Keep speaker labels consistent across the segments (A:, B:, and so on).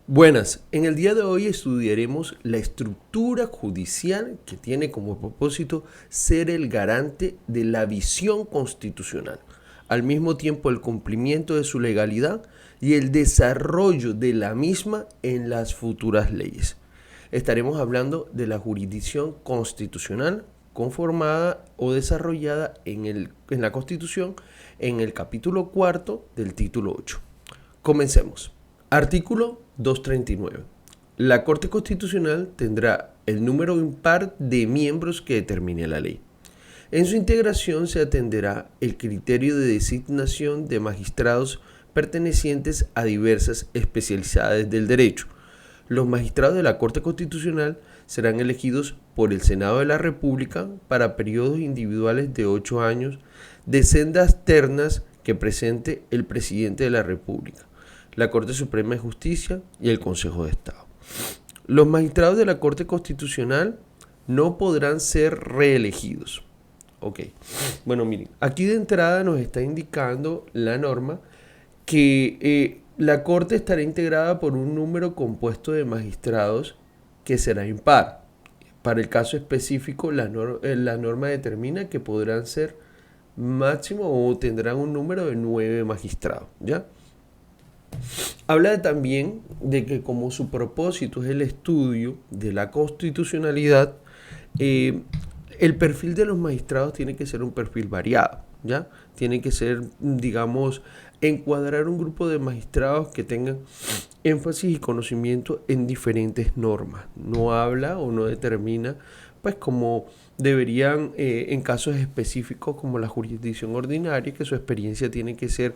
A: Buenas, en el día de hoy estudiaremos la estructura judicial que tiene como propósito ser el garante de la visión constitucional, al mismo tiempo el cumplimiento de su legalidad y el desarrollo de la misma en las futuras leyes. Estaremos hablando de la jurisdicción constitucional conformada o desarrollada en la Constitución en el capítulo cuarto del título 8. Comencemos. Artículo 239. La Corte Constitucional tendrá el número impar de miembros que determine la ley. En su integración se atenderá el criterio de designación de magistrados pertenecientes a diversas especialidades del derecho. Los magistrados de la Corte Constitucional serán elegidos por el Senado de la República para periodos individuales de 8 años de sendas ternas que presente el presidente de la República, la Corte Suprema de Justicia y el Consejo de Estado. Los magistrados de la Corte Constitucional no podrán ser reelegidos. Ok, bueno, miren, aquí de entrada nos está indicando la norma que la Corte estará integrada por un número compuesto de magistrados que será impar. Para el caso específico, la norma determina que podrán ser máximo o tendrán un número de 9 magistrados, ¿ya? Habla también de que como su propósito es el estudio de la constitucionalidad, eh, el perfil de los magistrados tiene que ser un perfil variado, ¿ya? Tiene que ser, digamos, encuadrar un grupo de magistrados que tengan énfasis y conocimiento en diferentes normas. No habla o no determina, pues, como deberían, en casos específicos como la jurisdicción ordinaria, que su experiencia tiene que ser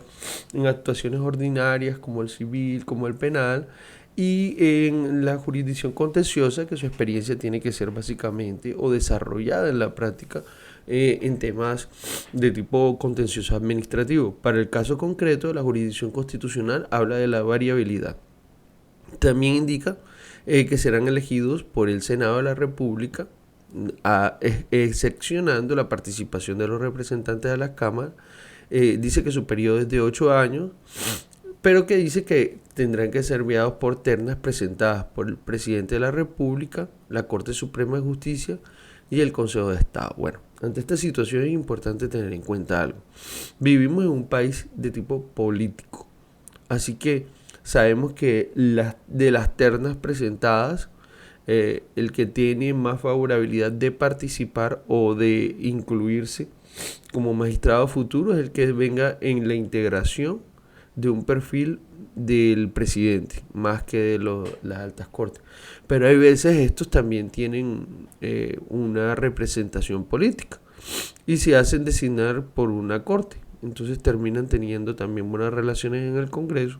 A: en actuaciones ordinarias como el civil, como el penal, y en la jurisdicción contenciosa, que su experiencia tiene que ser básicamente o desarrollada en la práctica en temas de tipo contencioso administrativo. Para el caso concreto, la jurisdicción constitucional habla de la variabilidad. También indica que serán elegidos por el Senado de la República, excepcionando la participación de los representantes de las cámaras. Dice que su periodo es de 8 años, pero que dice que tendrán que ser enviados por ternas presentadas por el presidente de la República, la Corte Suprema de Justicia y el Consejo de Estado. Bueno, ante esta situación es importante tener en cuenta algo. Vivimos en un país de tipo político, así que sabemos que de las ternas presentadas, el que tiene más favorabilidad de participar o de incluirse como magistrado futuro es el que venga en la integración de un perfil del presidente más que de las altas cortes. Pero hay veces estos también tienen una representación política y se hacen designar por una corte. Entonces terminan teniendo también buenas relaciones en el Congreso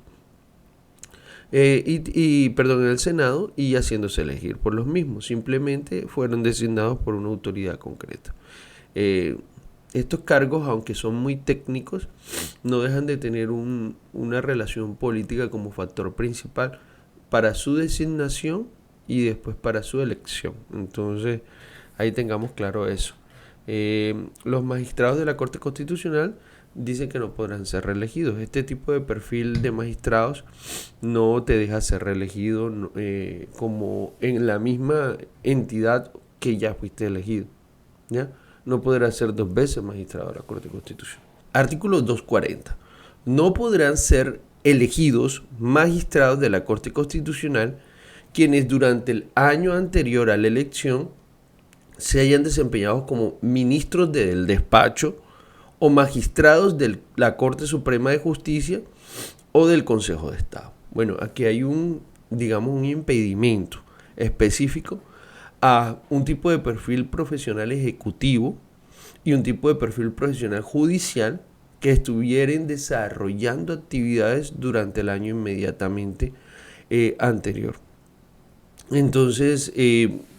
A: en el Senado y haciéndose elegir por los mismos. Simplemente fueron designados por una autoridad concreta. Eh, Estos cargos, aunque son muy técnicos, no dejan de tener una relación política como factor principal para su designación y después para su elección. Entonces, ahí tengamos claro eso. Los magistrados de la Corte Constitucional dicen que no podrán ser reelegidos. Este tipo de perfil de magistrados no te deja ser reelegido como en la misma entidad que ya fuiste elegido, ¿ya? No podrá ser 2 veces magistrado de la Corte Constitucional. Artículo 240. No podrán ser elegidos magistrados de la Corte Constitucional quienes durante el año anterior a la elección se hayan desempeñado como ministros del despacho o magistrados de la Corte Suprema de Justicia o del Consejo de Estado. Bueno, aquí hay un impedimento específico a un tipo de perfil profesional ejecutivo y un tipo de perfil profesional judicial que estuvieran desarrollando actividades durante el año inmediatamente anterior. Entonces,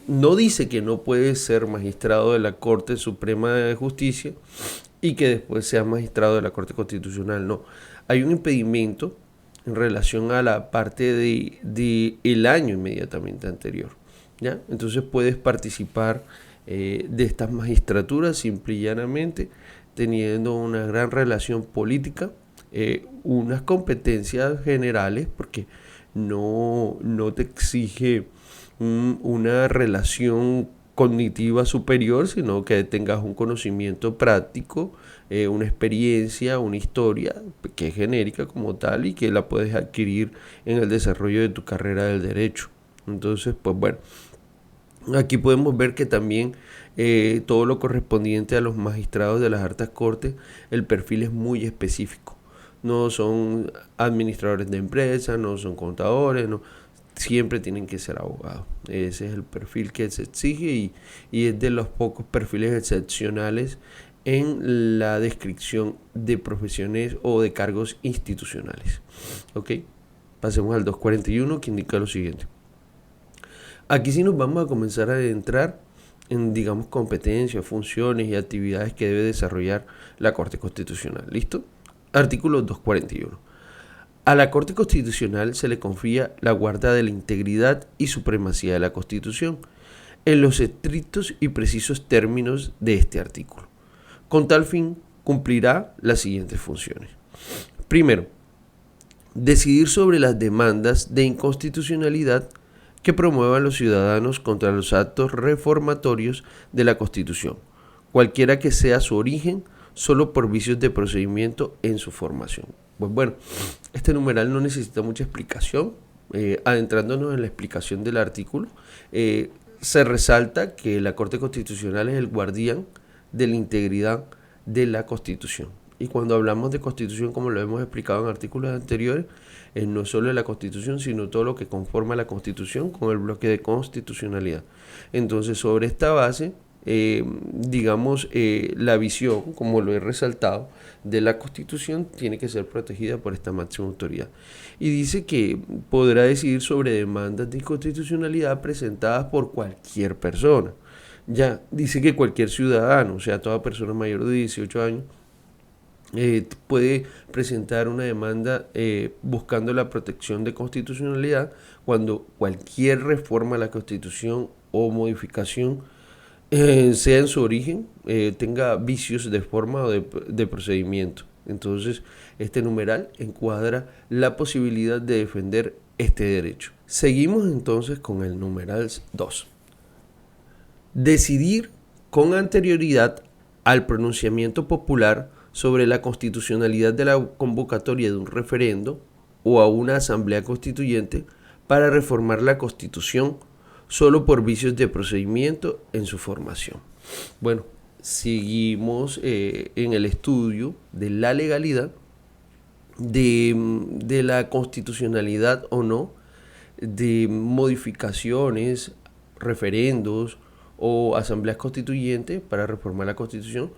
A: no dice que no puede ser magistrado de la Corte Suprema de Justicia y que después sea magistrado de la Corte Constitucional. No, hay un impedimento en relación a la parte de el año inmediatamente anterior, ¿ya? Entonces puedes participar de estas magistraturas simple y llanamente teniendo una gran relación política, unas competencias generales, porque no te exige una relación cognitiva superior, sino que tengas un conocimiento práctico, una experiencia, una historia que es genérica como tal y que la puedes adquirir en el desarrollo de tu carrera del derecho. Entonces, pues bueno, aquí podemos ver que también todo lo correspondiente a los magistrados de las altas cortes, el perfil es muy específico. No son administradores de empresas, no son contadores, no, siempre tienen que ser abogados. Ese es el perfil que se exige y es de los pocos perfiles excepcionales en la descripción de profesiones o de cargos institucionales. ¿Ok? Pasemos al 241 que indica lo siguiente. Aquí sí nos vamos a comenzar a adentrar en, digamos, competencias, funciones y actividades que debe desarrollar la Corte Constitucional. ¿Listo? Artículo 241. A la Corte Constitucional se le confía la guarda de la integridad y supremacía de la Constitución, en los estrictos y precisos términos de este artículo. Con tal fin, cumplirá las siguientes funciones. Primero, decidir sobre las demandas de inconstitucionalidad que promuevan los ciudadanos contra los actos reformatorios de la Constitución, cualquiera que sea su origen, solo por vicios de procedimiento en su formación. Pues bueno, este numeral no necesita mucha explicación. Adentrándonos en la explicación del artículo, se resalta que la Corte Constitucional es el guardián de la integridad de la Constitución. Y cuando hablamos de Constitución, como lo hemos explicado en artículos anteriores, no solo de la Constitución, sino todo lo que conforma la Constitución con el bloque de constitucionalidad. Entonces, sobre esta base, digamos, la visión, como lo he resaltado, de la Constitución tiene que ser protegida por esta máxima autoridad. Y dice que podrá decidir sobre demandas de inconstitucionalidad presentadas por cualquier persona. Ya dice que cualquier ciudadano, o sea, toda persona mayor de 18 años, puede presentar una demanda buscando la protección de constitucionalidad cuando cualquier reforma a la Constitución o modificación, sea en su origen, tenga vicios de forma o de procedimiento. Entonces, este numeral encuadra la posibilidad de defender este derecho. Seguimos entonces con el numeral 2. Decidir con anterioridad al pronunciamiento popular sobre la constitucionalidad de la convocatoria de un referendo o a una asamblea constituyente para reformar la Constitución solo por vicios de procedimiento en su formación. Bueno, seguimos en el estudio de la legalidad de la constitucionalidad o no de modificaciones, referendos o asambleas constituyentes para reformar la Constitución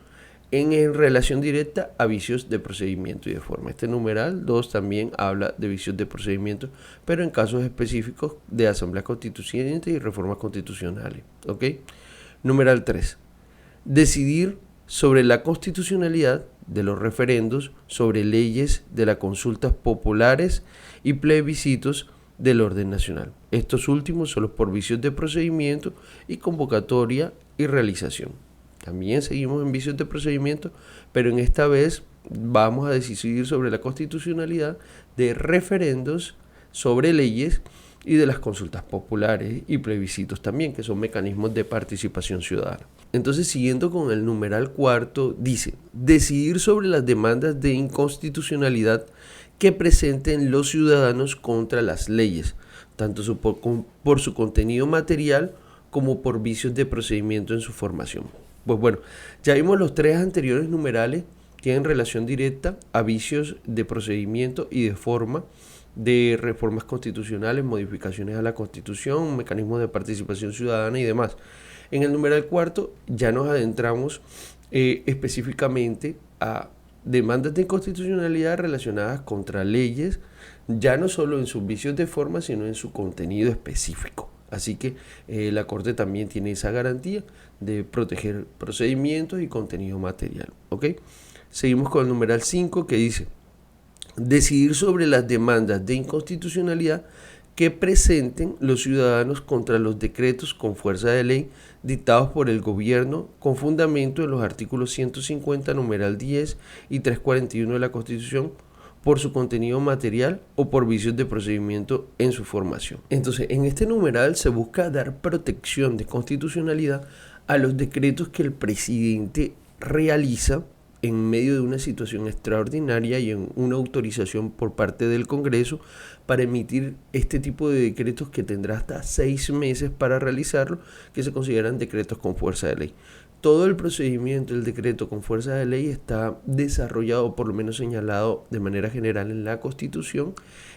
A: en relación directa a vicios de procedimiento y de forma. Este numeral 2 también habla de vicios de procedimiento, pero en casos específicos de asambleas constituyentes y reformas constitucionales. ¿Ok? Numeral 3. Decidir sobre la constitucionalidad de los referendos sobre leyes de las consultas populares y plebiscitos del orden nacional. Estos últimos solo por vicios de procedimiento y convocatoria y realización. También seguimos en vicios de procedimiento, pero en esta vez vamos a decidir sobre la constitucionalidad de referendos sobre leyes y de las consultas populares y plebiscitos también, que son mecanismos de participación ciudadana. Entonces, siguiendo con el numeral 4, dice, decidir sobre las demandas de inconstitucionalidad que presenten los ciudadanos contra las leyes, tanto por su contenido material como por vicios de procedimiento en su formación. Pues bueno, ya vimos los tres anteriores numerales tienen relación directa a vicios de procedimiento y de forma de reformas constitucionales, modificaciones a la Constitución, mecanismos de participación ciudadana y demás. En el numeral 4 ya nos adentramos específicamente a demandas de inconstitucionalidad relacionadas contra leyes, ya no solo en sus vicios de forma, sino en su contenido específico. Así que la Corte también tiene esa garantía de proteger procedimientos y contenido material. ¿Ok? Seguimos con el numeral 5 que dice, decidir sobre las demandas de inconstitucionalidad que presenten los ciudadanos contra los decretos con fuerza de ley dictados por el gobierno con fundamento en los artículos 150, numeral 10 y 341 de la Constitución, por su contenido material o por vicios de procedimiento en su formación. Entonces, en este numeral se busca dar protección de constitucionalidad a los decretos que el presidente realiza en medio de una situación extraordinaria y en una autorización por parte del Congreso para emitir este tipo de decretos que tendrá hasta 6 meses para realizarlo, que se consideran decretos con fuerza de ley. Todo el procedimiento del decreto con fuerza de ley está desarrollado, por lo menos señalado de manera general en la Constitución,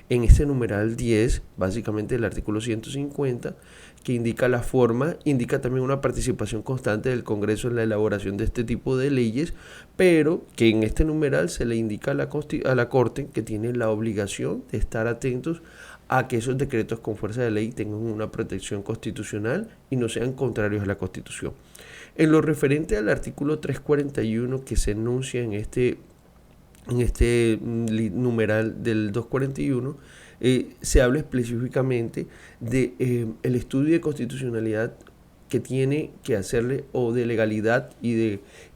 A: en este numeral 10, básicamente el artículo 150, que indica la forma, indica también una participación constante del Congreso en la elaboración de este tipo de leyes, pero que en este numeral se le indica a la Corte que tiene la obligación de estar atentos a que esos decretos con fuerza de ley tengan una protección constitucional y no sean contrarios a la Constitución. En lo referente al artículo 341 que se enuncia en este numeral del 241, se habla específicamente de el estudio de constitucionalidad que tiene que hacerle, o de legalidad y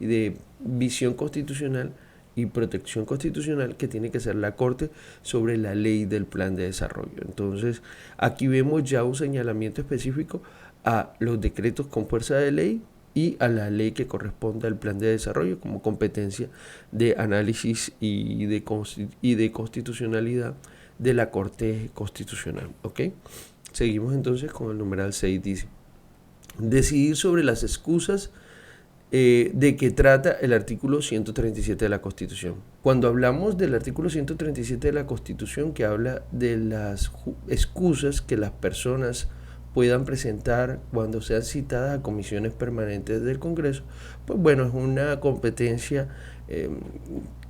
A: de visión constitucional y protección constitucional que tiene que hacer la Corte sobre la ley del plan de desarrollo. Entonces, aquí vemos ya un señalamiento específico a los decretos con fuerza de ley y a la ley que corresponde al plan de desarrollo como competencia de análisis y de constitucionalidad de la Corte Constitucional. ¿Ok? Seguimos entonces con el numeral 6, dice: decidir sobre las excusas de que trata el artículo 137 de la Constitución. Cuando hablamos del artículo 137 de la Constitución, que habla de las excusas que las personas puedan presentar cuando sean citadas a comisiones permanentes del Congreso, pues bueno, es una competencia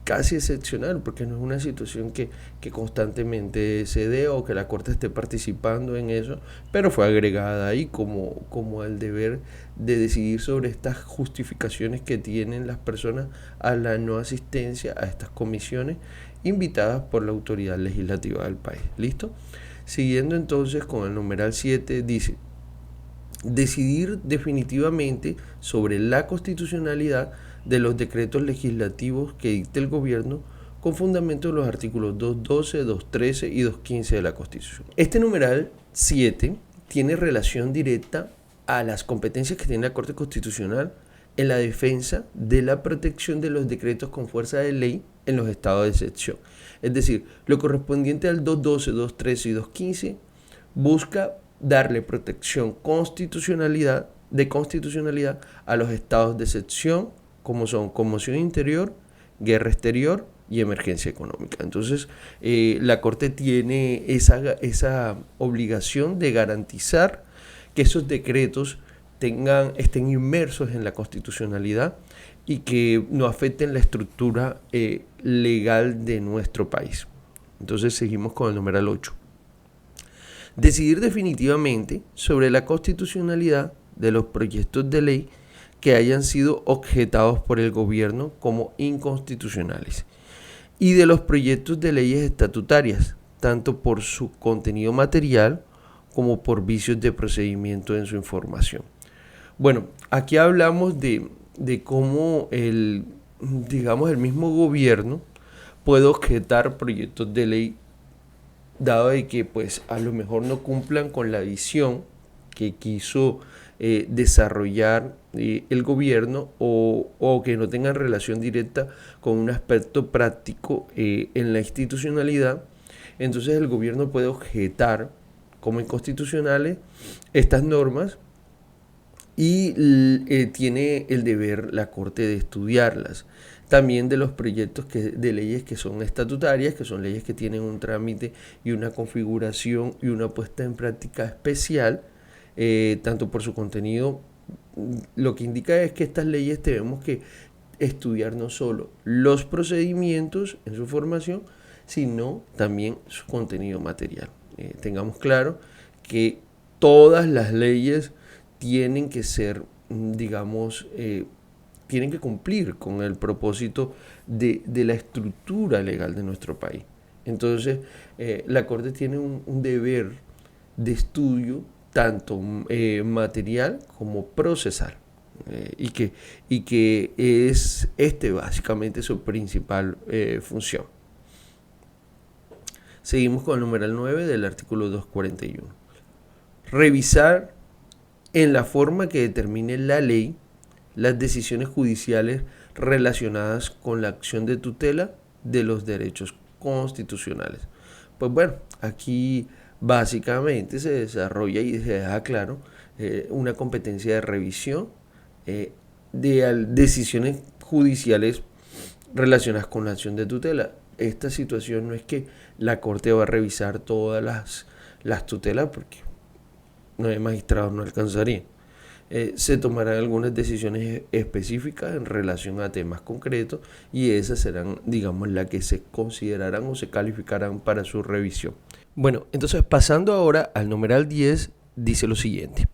A: casi excepcional, porque no es una situación que constantemente se dé o que la Corte esté participando en eso, pero fue agregada ahí como el deber de decidir sobre estas justificaciones que tienen las personas a la no asistencia a estas comisiones invitadas por la autoridad legislativa del país. ¿Listo? Siguiendo entonces con el numeral 7, dice: decidir definitivamente sobre la constitucionalidad de los decretos legislativos que dicte el gobierno con fundamento en los artículos 212, 213 y 215 de la Constitución. Este numeral 7 tiene relación directa a las competencias que tiene la Corte Constitucional en la defensa de la protección de los decretos con fuerza de ley en los estados de excepción. Es decir, lo correspondiente al 212, 213 y 215 busca darle protección de constitucionalidad a los estados de excepción, como son conmoción interior, guerra exterior y emergencia económica. Entonces, la Corte tiene esa obligación de garantizar que esos decretos estén inmersos en la constitucionalidad y que no afecten la estructura legal de nuestro país. Entonces seguimos con el numeral 8. Decidir definitivamente sobre la constitucionalidad de los proyectos de ley que hayan sido objetados por el gobierno como inconstitucionales y de los proyectos de leyes estatutarias, tanto por su contenido material como por vicios de procedimiento en su información. Bueno, aquí hablamos de cómo el mismo gobierno puede objetar proyectos de ley dado de que pues a lo mejor no cumplan con la visión que quiso desarrollar el gobierno o que no tengan relación directa con un aspecto práctico en la institucionalidad. Entonces el gobierno puede objetar como inconstitucionales estas normas y tiene el deber la Corte de estudiarlas. También de los proyectos de leyes que son estatutarias, que son leyes que tienen un trámite y una configuración y una puesta en práctica especial, tanto por su contenido. Lo que indica es que estas leyes tenemos que estudiar no solo los procedimientos en su formación, sino también su contenido material. Tengamos claro que todas las leyes tienen que ser, tienen que cumplir con el propósito de la estructura legal de nuestro país. Entonces, la Corte tiene un deber de estudio tanto material como procesal, y que es básicamente su principal función. Seguimos con el numeral 9 del artículo 241. Revisar en la forma que determine la ley las decisiones judiciales relacionadas con la acción de tutela de los derechos constitucionales. Pues bueno, aquí básicamente se desarrolla y se deja claro una competencia de revisión de decisiones judiciales relacionadas con la acción de tutela. Esta situación no es que la Corte va a revisar todas las tutelas, porque 9 magistrados no alcanzarían. Se tomarán algunas decisiones específicas en relación a temas concretos y esas serán, digamos, las que se considerarán o se calificarán para su revisión. Bueno, entonces pasando ahora al numeral 10, dice lo siguiente: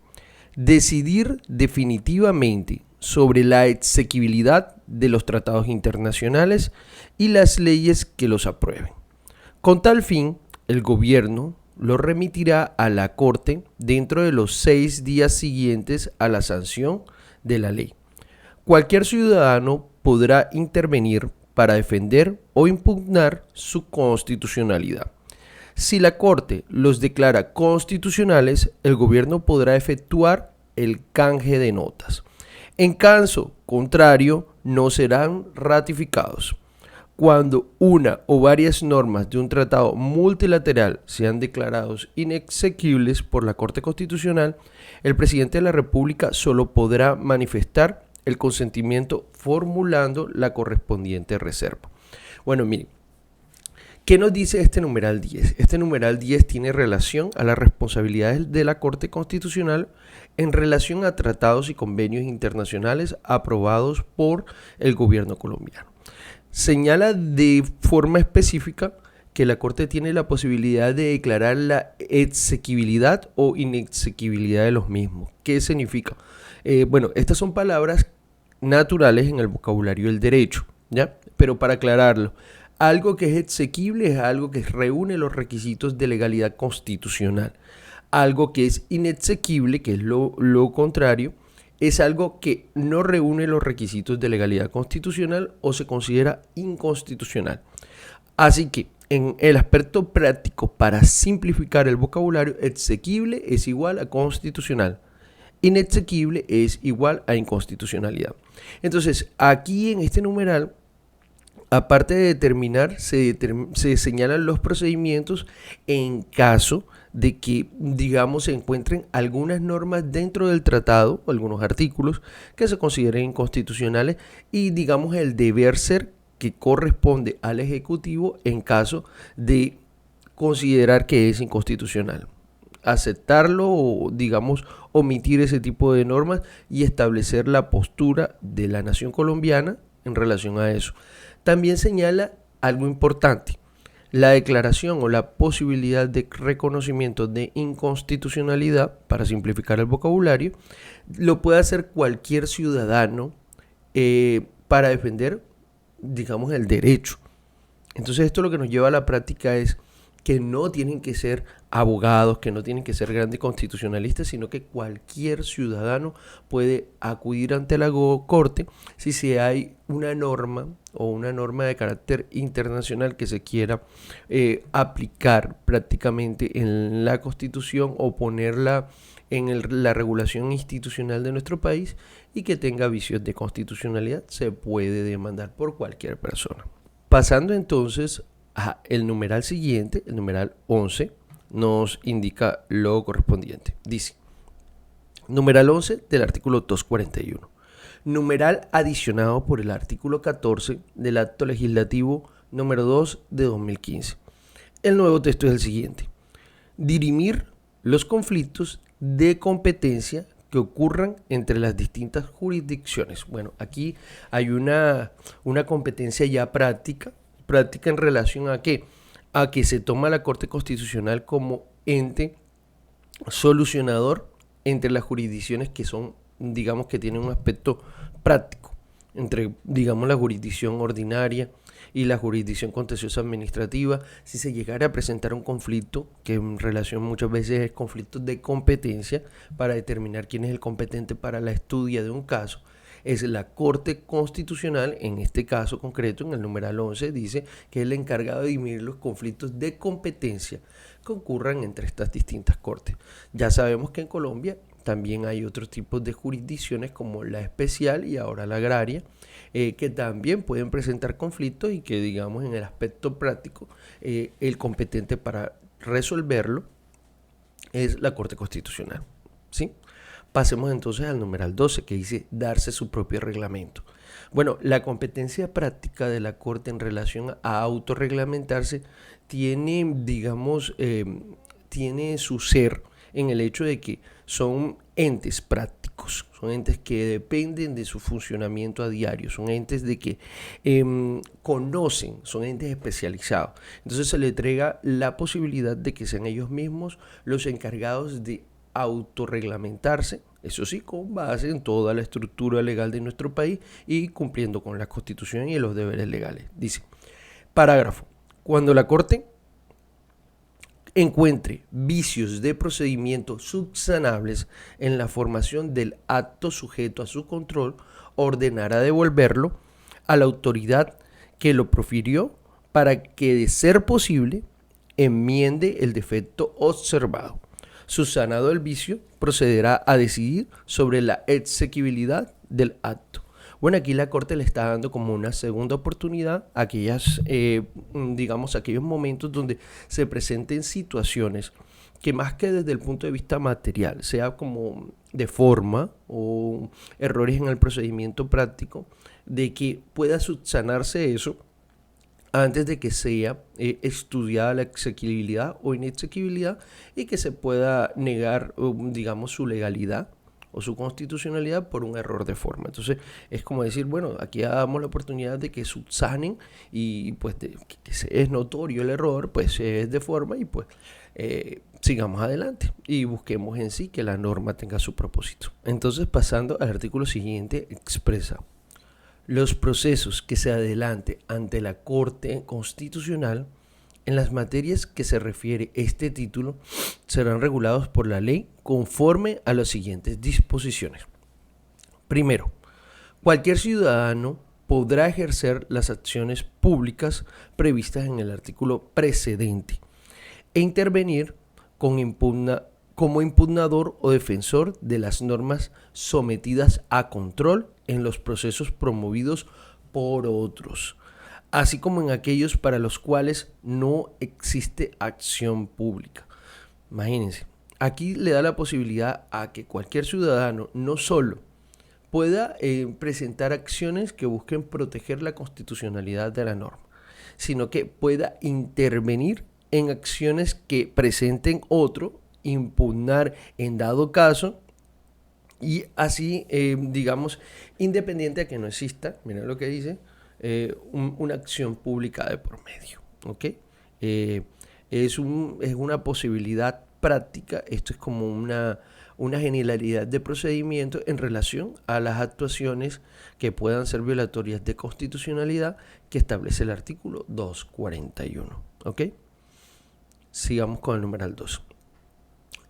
A: decidir definitivamente sobre la exequibilidad de los tratados internacionales y las leyes que los aprueben. Con tal fin, el gobierno lo remitirá a la Corte dentro de los 6 días siguientes a la sanción de la ley. Cualquier ciudadano podrá intervenir para defender o impugnar su constitucionalidad. Si la Corte los declara constitucionales, el gobierno podrá efectuar el canje de notas. En caso contrario, no serán ratificados. Cuando una o varias normas de un tratado multilateral sean declarados inexequibles por la Corte Constitucional, el presidente de la República solo podrá manifestar el consentimiento formulando la correspondiente reserva. Bueno, miren, ¿qué nos dice este numeral 10? Este numeral 10 tiene relación a las responsabilidades de la Corte Constitucional en relación a tratados y convenios internacionales aprobados por el gobierno colombiano. Señala de forma específica que la Corte tiene la posibilidad de declarar la exequibilidad o inexequibilidad de los mismos. ¿Qué significa? Bueno, estas son palabras naturales en el vocabulario del derecho, ¿ya? Pero para aclararlo, algo que es exequible es algo que reúne los requisitos de legalidad constitucional. Algo que es inexequible, que es lo contrario, es algo que no reúne los requisitos de legalidad constitucional o se considera inconstitucional. Así que en el aspecto práctico, para simplificar el vocabulario, exequible es igual a constitucional. Inexequible es igual a inconstitucionalidad. Entonces, aquí en este numeral, aparte de determinar, se señalan los procedimientos en caso de que, digamos, se encuentren algunas normas dentro del tratado o algunos artículos que se consideren inconstitucionales y, digamos, el deber ser que corresponde al Ejecutivo en caso de considerar que es inconstitucional. Aceptarlo o, digamos, omitir ese tipo de normas y establecer la postura de la nación colombiana en relación a eso. También señala algo importante: la declaración o la posibilidad de reconocimiento de inconstitucionalidad, para simplificar el vocabulario, lo puede hacer cualquier ciudadano para defender, digamos, el derecho. Entonces esto lo que nos lleva a la práctica es que no tienen que ser abogados, que no tienen que ser grandes constitucionalistas, sino que cualquier ciudadano puede acudir ante la Corte si hay una norma o una norma de carácter internacional que se quiera aplicar prácticamente en la Constitución o ponerla en la regulación institucional de nuestro país y que tenga vicios de constitucionalidad. Se puede demandar por cualquier persona. Pasando entonces el numeral siguiente, el numeral 11, nos indica lo correspondiente. Dice, numeral 11 del artículo 241. Numeral adicionado por el artículo 14 del Acto Legislativo número 2 de 2015. El nuevo texto es el siguiente: dirimir los conflictos de competencia que ocurran entre las distintas jurisdicciones. Bueno, aquí hay una competencia ya práctica en relación a qué, a que se toma la Corte Constitucional como ente solucionador entre las jurisdicciones que son, digamos, que tienen un aspecto práctico, entre, digamos, la jurisdicción ordinaria y la jurisdicción contenciosa administrativa. Si se llegara a presentar un conflicto, que en relación muchas veces es conflicto de competencia, para determinar quién es el competente para la estudia de un caso, es la Corte Constitucional, en este caso concreto, en el numeral 11, dice que es el encargado de dirimir los conflictos de competencia que ocurran entre estas distintas cortes. Ya sabemos que en Colombia también hay otros tipos de jurisdicciones como la especial y ahora la agraria, que también pueden presentar conflictos y que, digamos, en el aspecto práctico, el competente para resolverlo es la Corte Constitucional, ¿sí? Pasemos entonces al numeral 12, que dice darse su propio reglamento. Bueno, la competencia práctica de la Corte en relación a autorreglamentarse tiene, digamos, tiene su ser en el hecho de que son entes prácticos, son entes que dependen de su funcionamiento a diario, son entes de que conocen, son entes especializados. Entonces se le entrega la posibilidad de que sean ellos mismos los encargados de autorreglamentarse, eso sí, con base en toda la estructura legal de nuestro país y cumpliendo con la Constitución y los deberes legales. Dice, parágrafo, cuando la Corte encuentre vicios de procedimiento subsanables en la formación del acto sujeto a su control, ordenará devolverlo a la autoridad que lo profirió para que, de ser posible, enmiende el defecto observado. Subsanado el vicio, procederá a decidir sobre la exequibilidad del acto. Bueno, aquí la Corte le está dando como una segunda oportunidad a aquellos momentos donde se presenten situaciones que, más que desde el punto de vista material, sea como de forma o errores en el procedimiento práctico, de que pueda subsanarse eso antes de que sea estudiada la exequibilidad o inexequibilidad y que se pueda negar, digamos, su legalidad o su constitucionalidad por un error de forma. Entonces es como decir, bueno, aquí damos la oportunidad de que subsanen y pues que es notorio el error, pues es de forma y pues sigamos adelante y busquemos en sí que la norma tenga su propósito. Entonces, pasando al artículo siguiente, expresa: los procesos que se adelante ante la Corte Constitucional en las materias que se refiere este título serán regulados por la ley conforme a las siguientes disposiciones. Primero, cualquier ciudadano podrá ejercer las acciones públicas previstas en el artículo precedente e intervenir como impugnador o defensor de las normas sometidas a control en los procesos promovidos por otros, así como en aquellos para los cuales no existe acción pública. Imagínense, aquí le da la posibilidad a que cualquier ciudadano no solo pueda presentar acciones que busquen proteger la constitucionalidad de la norma, sino que pueda intervenir en acciones que presenten otro, impugnar en dado caso, y así, digamos, independiente de que no exista, mira lo que dice, una acción pública de por medio, ¿ok? Es una posibilidad práctica, esto es como una generalidad de procedimiento en relación a las actuaciones que puedan ser violatorias de constitucionalidad que establece el artículo 241, ¿ok? Sigamos con el numeral 2.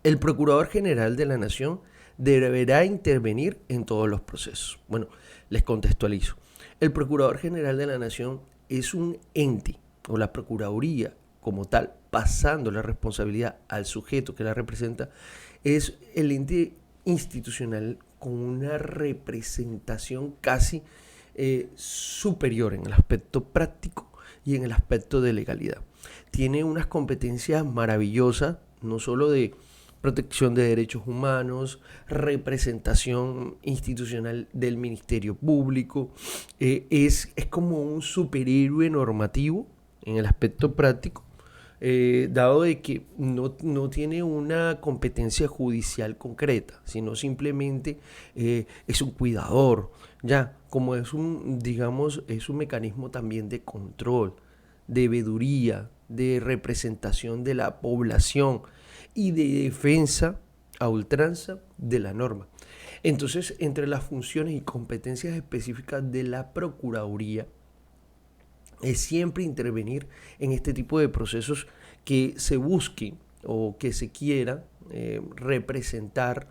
A: El Procurador General de la Nación deberá intervenir en todos los procesos. Bueno, les contextualizo. El Procurador General de la Nación es un ente, o la Procuraduría como tal, pasando la responsabilidad al sujeto que la representa, es el ente institucional con una representación casi superior en el aspecto práctico y en el aspecto de legalidad. Tiene unas competencias maravillosas, no solo de protección de derechos humanos, representación institucional del Ministerio Público, es como un superhéroe normativo en el aspecto práctico, dado de que no tiene una competencia judicial concreta, sino simplemente es un cuidador, ya, como es un mecanismo también de control, de veeduría, de representación de la población y de defensa a ultranza de la norma. Entonces, entre las funciones y competencias específicas de la Procuraduría es siempre intervenir en este tipo de procesos que se busquen o que se quiera representar,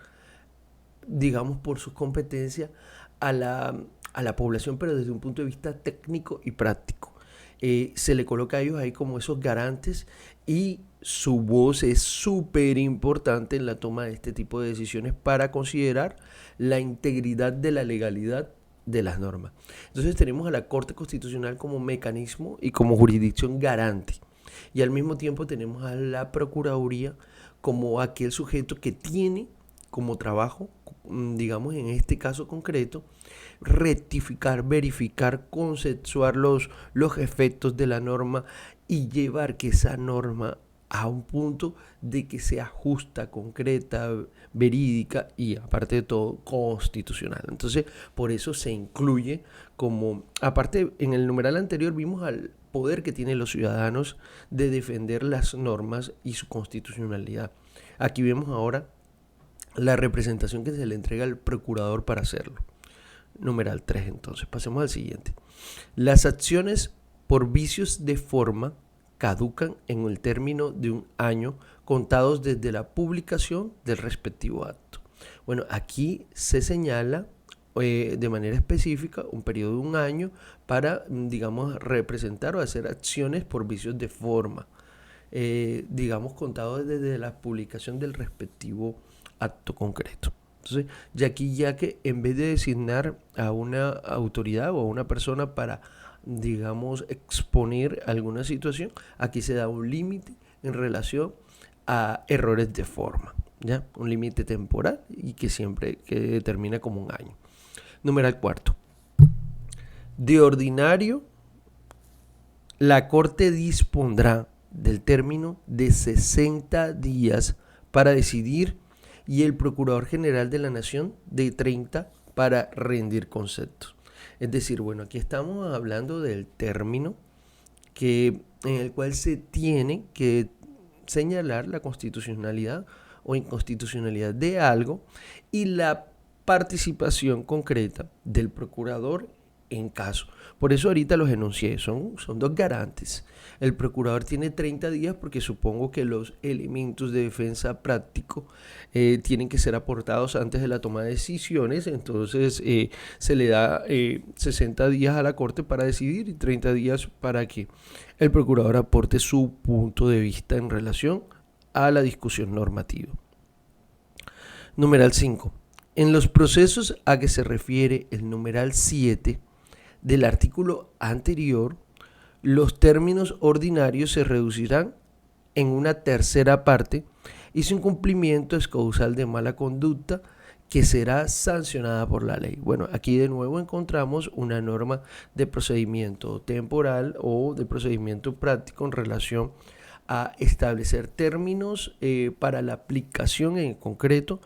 A: digamos, por sus competencias a la población, pero desde un punto de vista técnico y práctico. Se le coloca a ellos ahí como esos garantes y su voz es súper importante en la toma de este tipo de decisiones para considerar la integridad de la legalidad de las normas. Entonces tenemos a la Corte Constitucional como mecanismo y como jurisdicción garante. Y al mismo tiempo tenemos a la Procuraduría como aquel sujeto que tiene como trabajo, digamos en este caso concreto, rectificar, verificar, consensuar los efectos de la norma y llevar que esa norma a un punto de que sea justa, concreta, verídica y aparte de todo constitucional. Entonces, por eso se incluye como, aparte en el numeral anterior vimos al poder que tienen los ciudadanos de defender las normas y su constitucionalidad. Aquí vemos ahora la representación que se le entrega al procurador para hacerlo. Numeral 3, entonces, pasemos al siguiente. Las acciones por vicios de forma caducan en el término de un año contados desde la publicación del respectivo acto. Bueno, aquí se señala de manera específica un periodo de un año para, digamos, representar o hacer acciones por vicios de forma, digamos, contados desde la publicación del respectivo acto concreto. Entonces, ya que en vez de designar a una autoridad o a una persona para, digamos, exponer alguna situación, aquí se da un límite en relación a errores de forma, ¿ya? Un límite temporal y que siempre determina como un año. Numeral 4. De ordinario, la Corte dispondrá del término de 60 días para decidir y el Procurador General de la Nación de 30 para rendir conceptos. Es decir, bueno, aquí estamos hablando del término en el cual se tiene que señalar la constitucionalidad o inconstitucionalidad de algo y la participación concreta del procurador en caso. Por eso ahorita los enuncié, son dos garantes. El procurador tiene 30 días porque supongo que los elementos de defensa práctico tienen que ser aportados antes de la toma de decisiones, entonces se le da 60 días a la Corte para decidir y 30 días para que el procurador aporte su punto de vista en relación a la discusión normativa. Numeral 5. En los procesos a que se refiere el numeral 7 del artículo anterior, los términos ordinarios se reducirán en una tercera parte y su incumplimiento es causal de mala conducta que será sancionada por la ley. Bueno, aquí de nuevo encontramos una norma de procedimiento temporal o de procedimiento práctico en relación a establecer términos para la aplicación en concreto,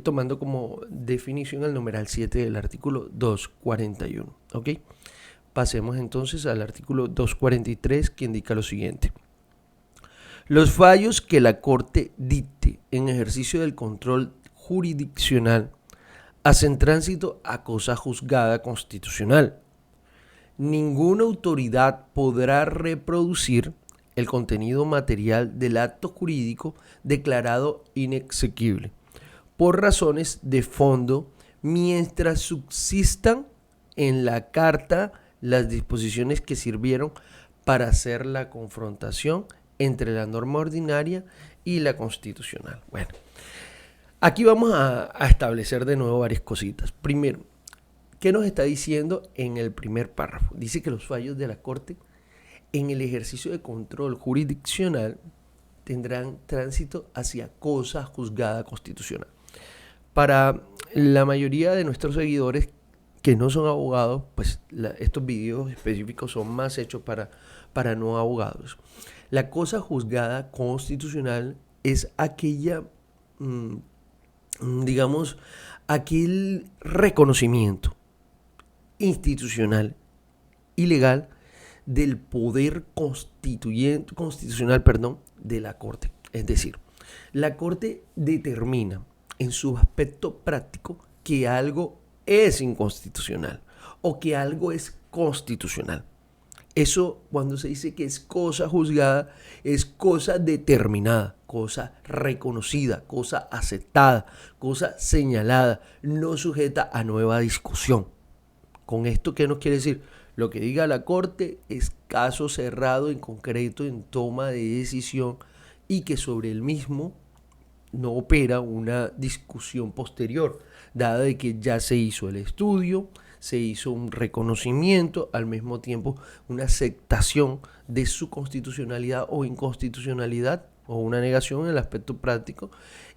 A: tomando como definición el numeral 7 del artículo 241. ¿Ok? Pasemos entonces al artículo 243 que indica lo siguiente. Los fallos que la Corte dicte en ejercicio del control jurisdiccional hacen tránsito a cosa juzgada constitucional. Ninguna autoridad podrá reproducir el contenido material del acto jurídico declarado inexequible por razones de fondo mientras subsistan en la carta las disposiciones que sirvieron para hacer la confrontación entre la norma ordinaria y la constitucional. Bueno, aquí vamos a establecer de nuevo varias cositas. Primero, ¿qué nos está diciendo en el primer párrafo? Dice que los fallos de la Corte en el ejercicio de control jurisdiccional tendrán tránsito hacia cosa juzgada constitucional. Para la mayoría de nuestros seguidores que no son abogados, pues estos videos específicos son más hechos para no abogados. La cosa juzgada constitucional es aquella, digamos, aquel reconocimiento institucional y legal del poder constitucional, de la Corte. Es decir, la Corte determina en su aspecto práctico que algo es inconstitucional o que algo es constitucional. Eso, cuando se dice que es cosa juzgada, es cosa determinada, cosa reconocida, cosa aceptada, cosa señalada, no sujeta a nueva discusión. ¿Con esto qué nos quiere decir? Lo que diga la Corte es caso cerrado en concreto en toma de decisión y que sobre el mismo no opera una discusión posterior, dada de que ya se hizo el estudio, se hizo un reconocimiento, al mismo tiempo una aceptación de su constitucionalidad o inconstitucionalidad o una negación en el aspecto práctico,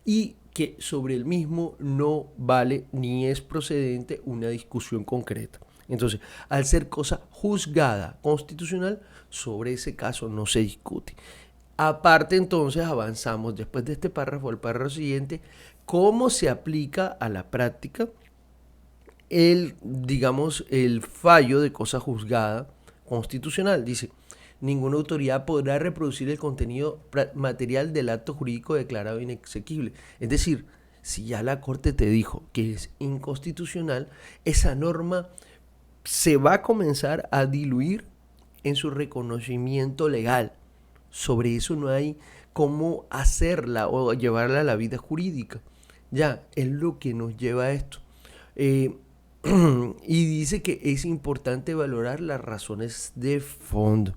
A: y que sobre el mismo no vale ni es procedente una discusión concreta. Entonces, al ser cosa juzgada constitucional, sobre ese caso no se discute. Aparte, entonces, avanzamos después de este párrafo, el párrafo siguiente, cómo se aplica a la práctica el fallo de cosa juzgada constitucional. Dice, ninguna autoridad podrá reproducir el contenido material del acto jurídico declarado inexequible. Es decir, si ya la Corte te dijo que es inconstitucional, esa norma se va a comenzar a diluir en su reconocimiento legal. Sobre eso no hay cómo hacerla o llevarla a la vida jurídica. Ya, es lo que nos lleva a esto. Y dice que es importante valorar las razones de fondo.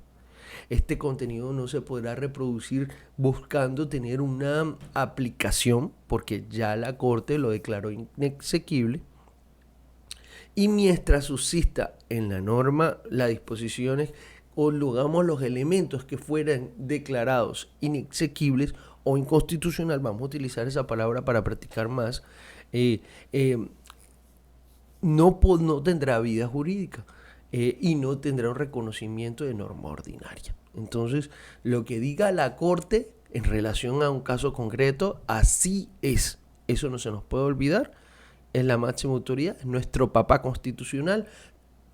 A: Este contenido no se podrá reproducir buscando tener una aplicación, porque ya la Corte lo declaró inexequible. Y mientras subsista en la norma las disposiciones o los elementos que fueran declarados inexequibles o inconstitucional, vamos a utilizar esa palabra para practicar más, no tendrá vida jurídica y no tendrá un reconocimiento de norma ordinaria. Entonces, lo que diga la Corte en relación a un caso concreto, así es. Eso no se nos puede olvidar. Es la máxima autoridad, es nuestro papá constitucional.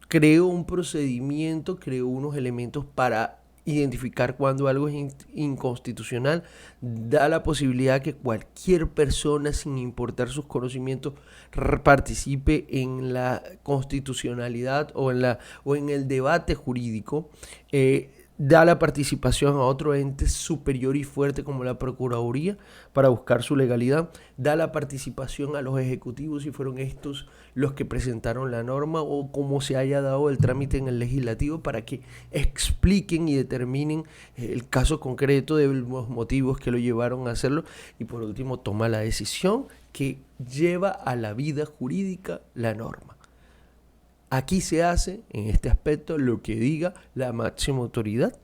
A: Creó un procedimiento, creó unos elementos para identificar cuando algo es inconstitucional, da la posibilidad que cualquier persona, sin importar sus conocimientos, participe en la constitucionalidad o en el debate jurídico. Da la participación a otro ente superior y fuerte como la Procuraduría para buscar su legalidad, da la participación a los ejecutivos si fueron estos los que presentaron la norma o como se haya dado el trámite en el legislativo para que expliquen y determinen el caso concreto de los motivos que lo llevaron a hacerlo, y por último toma la decisión que lleva a la vida jurídica la norma. Aquí se hace, en este aspecto, lo que diga la máxima autoridad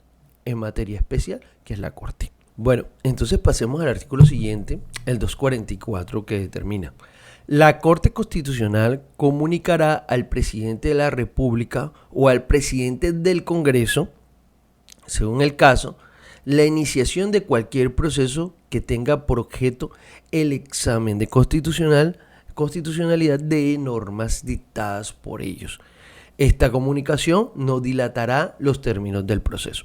A: en materia especial, que es la Corte. Bueno, entonces pasemos al artículo siguiente, el 244, que determina: la Corte Constitucional comunicará al presidente de la República o al presidente del Congreso, según el caso, la iniciación de cualquier proceso que tenga por objeto el examen de constitucionalidad de normas dictadas por ellos. Esta comunicación no dilatará los términos del proceso.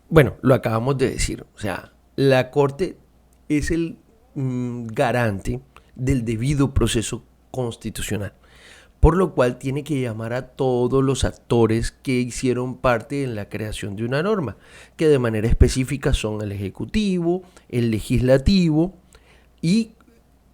A: Bueno, lo acabamos de decir, o sea, la Corte es el garante del debido proceso constitucional, por lo cual tiene que llamar a todos los actores que hicieron parte en la creación de una norma, que de manera específica son el Ejecutivo, el Legislativo y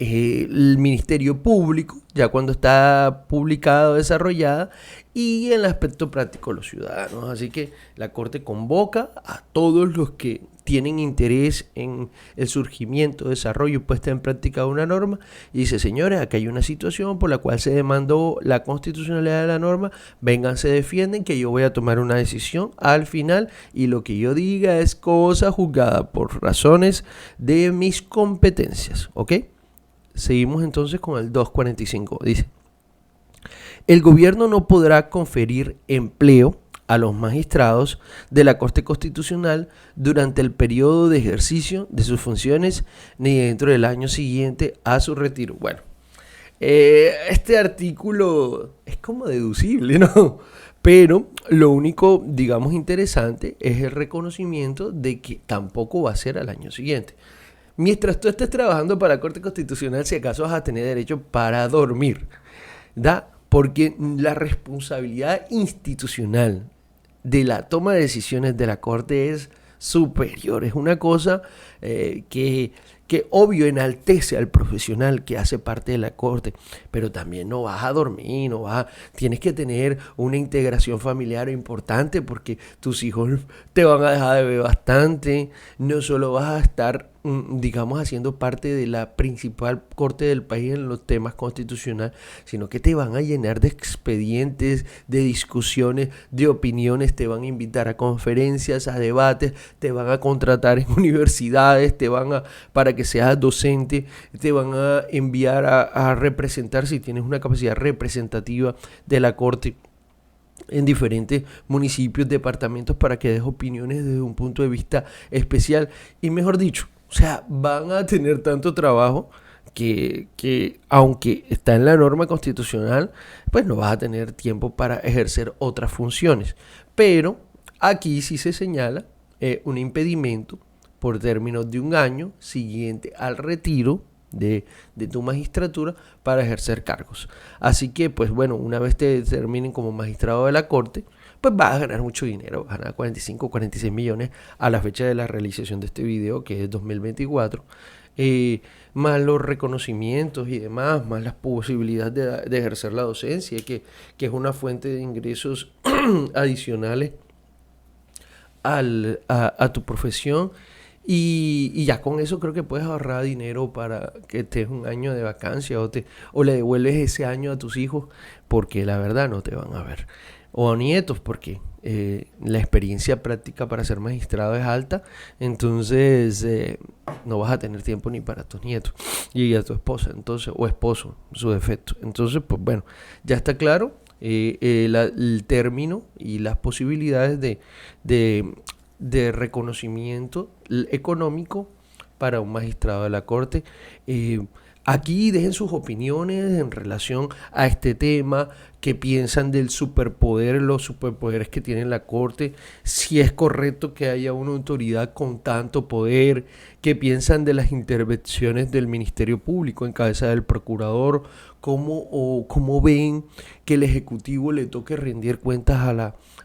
A: el Ministerio Público, ya cuando está publicada o desarrollada, y en el aspecto práctico los ciudadanos. Así que la Corte convoca a todos los que tienen interés en el surgimiento, desarrollo y puesta en práctica de una norma y dice: señores, aquí hay una situación por la cual se demandó la constitucionalidad de la norma, vengan, se defienden, que yo voy a tomar una decisión al final y lo que yo diga es cosa juzgada por razones de mis competencias, ¿ok? Seguimos entonces con el 245. Dice: el gobierno no podrá conferir empleo a los magistrados de la Corte Constitucional durante el periodo de ejercicio de sus funciones ni dentro del año siguiente a su retiro. Bueno, este artículo es como deducible, ¿no? Pero lo único, digamos, interesante es el reconocimiento de que tampoco va a ser al año siguiente. Mientras tú estés trabajando para la Corte Constitucional, si acaso vas a tener derecho para dormir, ¿da? Porque la responsabilidad institucional de la toma de decisiones de la Corte es superior. Es una cosa que obvio enaltece al profesional que hace parte de la Corte, pero también no vas a dormir, tienes que tener una integración familiar importante porque tus hijos te van a dejar de ver bastante, no solo vas a estar digamos, haciendo parte de la principal corte del país en los temas constitucionales, sino que te van a llenar de expedientes, de discusiones, de opiniones, te van a invitar a conferencias, a debates, te van a contratar en universidades, para que seas docente, te van a enviar a representar, si tienes una capacidad representativa de la corte, en diferentes municipios, departamentos, para que des opiniones desde un punto de vista especial. Y mejor dicho, o sea, van a tener tanto trabajo que aunque está en la norma constitucional, pues no vas a tener tiempo para ejercer otras funciones. Pero aquí sí se señala un impedimento por términos de un año siguiente al retiro de tu magistratura para ejercer cargos. Así que, pues bueno, una vez te terminen como magistrado de la Corte, pues vas a ganar mucho dinero, vas a ganar 45, 46 millones a la fecha de la realización de este video, que es 2024, más los reconocimientos y demás, más las posibilidades de ejercer la docencia, que es una fuente de ingresos adicionales a tu profesión. Y ya con eso creo que puedes ahorrar dinero para que te des un año de vacancia o le devuelves ese año a tus hijos, porque la verdad no te van a ver. O a nietos, porque la experiencia práctica para ser magistrado es alta, entonces no vas a tener tiempo ni para tus nietos y a tu esposa, entonces, o esposo, su defecto. Entonces, pues bueno, ya está claro el término y las posibilidades de reconocimiento económico para un magistrado de la Corte. Aquí dejen sus opiniones en relación a este tema, qué piensan del superpoder, los superpoderes que tiene la Corte, si es correcto que haya una autoridad con tanto poder, qué piensan de las intervenciones del Ministerio Público en cabeza del procurador, cómo ven que el Ejecutivo le toque rendir cuentas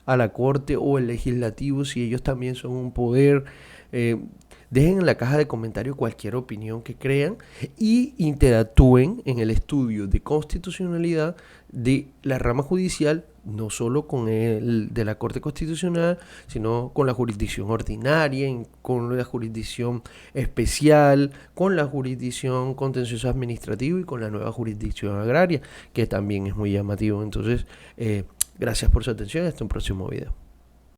A: a la Corte, o el Legislativo, si ellos también son un poder. Dejen en la caja de comentarios cualquier opinión que crean y interactúen en el estudio de constitucionalidad de la rama judicial, no solo con el de la Corte Constitucional, sino con la jurisdicción ordinaria, con la jurisdicción especial, con la jurisdicción contencioso administrativo y con la nueva jurisdicción agraria, que también es muy llamativo. Entonces, gracias por su atención. Hasta un próximo video.